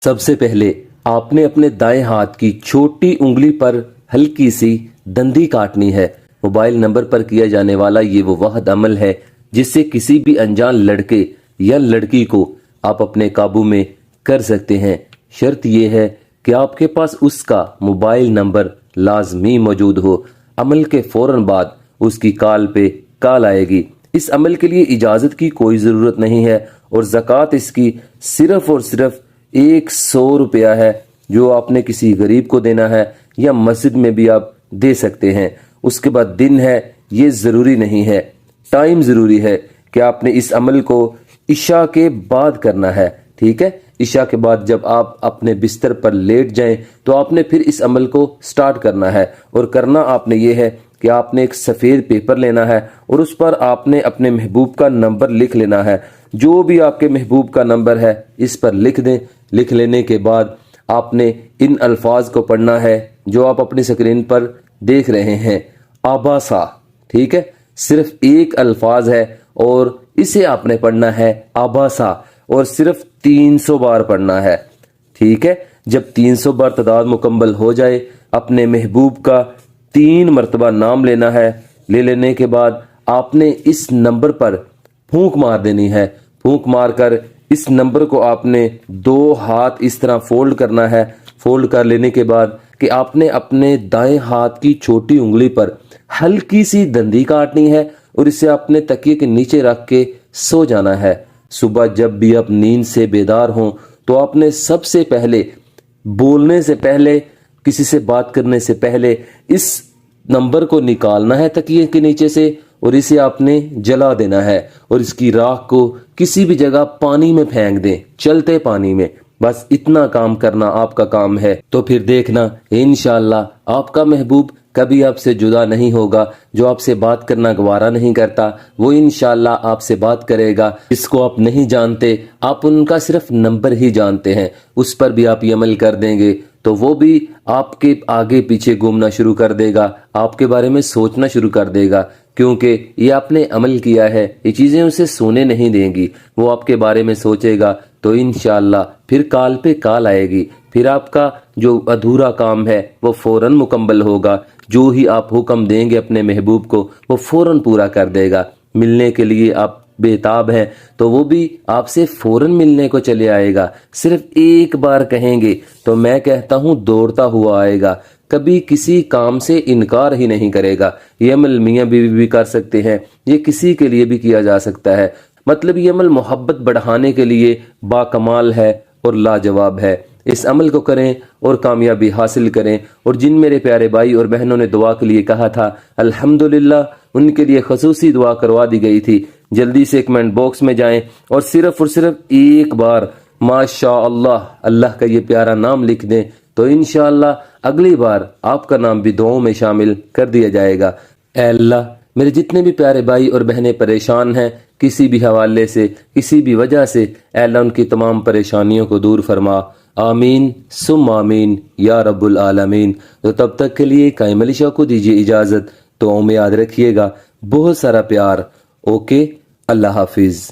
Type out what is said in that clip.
سب سے پہلے آپ نے اپنے دائیں ہاتھ کی چھوٹی انگلی پر ہلکی سی دندی کاٹنی ہے۔ موبائل نمبر پر کیا جانے والا یہ وہ واحد عمل ہے جس سے کسی بھی انجان لڑکے یا لڑکی کو آپ اپنے قابو میں کر سکتے ہیں۔ شرط یہ ہے کہ آپ کے پاس اس کا موبائل نمبر لازمی موجود ہو۔ عمل کے فوراً بعد اس کی کال پہ کال آئے گی۔ اس عمل کے لیے اجازت کی کوئی ضرورت نہیں ہے اور زکوٰۃ اس کی صرف اور صرف 100 روپیہ ہے جو آپ نے کسی غریب کو دینا ہے یا مسجد میں بھی آپ دے سکتے ہیں۔ اس کے بعد دن ہے یہ ضروری نہیں ہے، ٹائم ضروری ہے کہ آپ نے اس عمل کو عشاء کے بعد کرنا ہے، ٹھیک ہے؟ عشاء کے بعد جب آپ اپنے بستر پر لیٹ جائیں تو آپ نے پھر اس عمل کو سٹارٹ کرنا ہے، اور کرنا آپ نے یہ ہے کہ آپ نے ایک سفید پیپر لینا ہے اور اس پر آپ نے اپنے محبوب کا نمبر لکھ لینا ہے۔ جو بھی آپ کے محبوب کا نمبر ہے اس پر لکھ دیں۔ لکھ لینے کے بعد آپ نے ان الفاظ کو پڑھنا ہے جو آپ اپنی سکرین پر دیکھ رہے ہیں، آباسا، ٹھیک ہے؟ صرف ایک الفاظ ہے اور اسے آپ نے پڑھنا ہے آباسا، اور صرف 300 بار پڑھنا ہے، ٹھیک ہے؟ جب 300 بار تعداد مکمل ہو جائے اپنے محبوب کا 3 مرتبہ نام لینا ہے۔ لے لینے کے بعد آپ نے اس نمبر پر پھونک مار دینی ہے۔ پھونک مار کر اس نمبر کو آپ نے 2 ہاتھ اس طرح فولڈ کرنا ہے۔ فولڈ کر لینے کے بعد کہ آپ نے اپنے دائیں ہاتھ کی چھوٹی انگلی پر ہلکی سی دندی کاٹنی ہے اور اسے اپنے تکیے کے نیچے رکھ کے سو جانا ہے۔ صبح جب بھی آپ نیند سے بیدار ہوں تو آپ نے سب سے پہلے بولنے سے پہلے، کسی سے بات کرنے سے پہلے اس نمبر کو نکالنا ہے تکیے کے نیچے سے اور اسے آپ نے جلا دینا ہے، اور اس کی راکھ کو کسی بھی جگہ پانی میں پھینک دیں، چلتے پانی میں۔ بس اتنا کام کرنا آپ کا کام ہے، تو پھر دیکھنا انشاءاللہ آپ کا محبوب کبھی آپ سے جدا نہیں ہوگا۔ جو آپ سے بات کرنا گوارا نہیں کرتا وہ انشاءاللہ آپ سے بات کرے گا۔ جس کو آپ نہیں جانتے، آپ ان کا صرف نمبر ہی جانتے ہیں، اس پر بھی آپ یہ عمل کر دیں گے تو وہ بھی آپ کے آگے پیچھے گھومنا شروع کر دے گا، آپ کے بارے میں سوچنا شروع کر دے گا، کیونکہ یہ آپ نے عمل کیا ہے۔ یہ چیزیں اسے سونے نہیں دیں گی، وہ آپ کے بارے میں سوچے گا تو انشاءاللہ پھر کال پہ کال آئے گی۔ پھر آپ کا جو ادھورا کام ہے وہ فوراً مکمل ہوگا۔ جو ہی آپ حکم دیں گے اپنے محبوب کو وہ فوراً پورا کر دے گا۔ ملنے کے لیے آپ بےتاب ہیں تو وہ بھی آپ سے فوراً ملنے کو چلے آئے گا۔ صرف ایک بار کہیں گے تو میں کہتا ہوں دوڑتا ہوا آئے گا، کبھی کسی کام سے انکار ہی نہیں کرے گا۔ یہ عمل میاں بیوی بھی کر سکتے ہیں، یہ کسی کے لیے بھی کیا جا سکتا ہے۔ مطلب یہ عمل محبت بڑھانے کے لیے با کمال ہے اور لاجواب ہے۔ اس عمل کو کریں اور کامیابی حاصل کریں۔ اور جن میرے پیارے بھائی اور بہنوں نے دعا کے لیے کہا تھا الحمدللہ، ان کے لیے خصوصی دعا کروا دی گئی تھی۔ جلدی سے کمنٹ باکس میں جائیں اور صرف ایک بار ماشاء اللہ اللہ کا یہ پیارا نام لکھ دیں تو انشاءاللہ اگلی بار آپ کا نام بھی دعاؤں میں شامل کر دیا جائے گا۔ اے اللہ، میرے جتنے بھی پیارے بھائی اور بہنیں پریشان ہیں کسی بھی حوالے سے، کسی بھی وجہ سے، اے اللہ ان کی تمام پریشانیوں کو دور فرما۔ آمین ثم آمین یا رب العالمین۔ تو تب تک کے لیے قائم علی شاہ کو دیجیے اجازت، دعاؤں میں یاد رکھیے گا۔ بہت سارا پیار۔ اوکے، اللہ حافظ۔